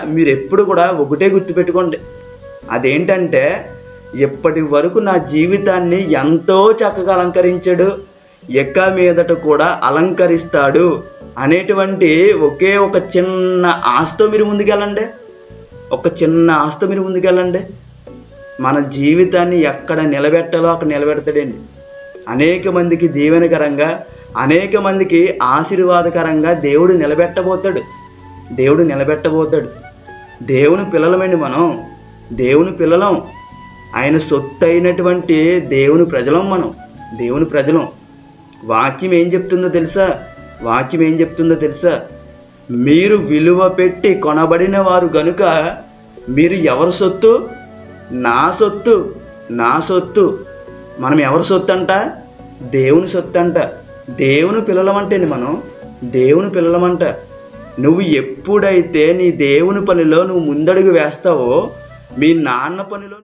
మీరు ఎప్పుడు కూడా ఒకటే గుర్తుపెట్టుకోండి. అదేంటంటే, ఇప్పటి వరకు నా జీవితాన్ని ఎంతో చక్కగా అలంకరించాడు, ఇక మీదట కూడా అలంకరిస్తాడు అనేటువంటి ఒకే ఒక చిన్న ఆశతో మీరు ముందుకెళ్ళండి. ఒక చిన్న ఆశతో మీరు ముందుకెళ్ళండి. మన జీవితాన్ని ఎక్కడ నిలబెట్టాలో అక్కడ నిలబెడతాడండి. అనేక మందికి దీవెనకరంగా, అనేక మందికి ఆశీర్వాదకరంగా దేవుడు నిలబెట్టబోతాడు. దేవుని పిల్లలమండి మనం. దేవుని పిల్లలం. ఆయన సొత్తు అయినటువంటి దేవుని ప్రజలం. వాక్యం ఏం చెప్తుందో తెలుసా? మీరు విలువ పెట్టి కొనబడిన వారు గనుక మీరు ఎవరి సొత్తు? నా సొత్తు. మనం ఎవరి సొత్తు అంట? దేవుని సొత్తు అంట. దేవుని పిల్లలమంటండి మనం. దేవుని పిల్లలమంట. నువ్వు ఎప్పుడైతే నీ దేవుని పనిలో నువ్వు ముందడుగు వేస్తావో, మీ నాన్న పనిలో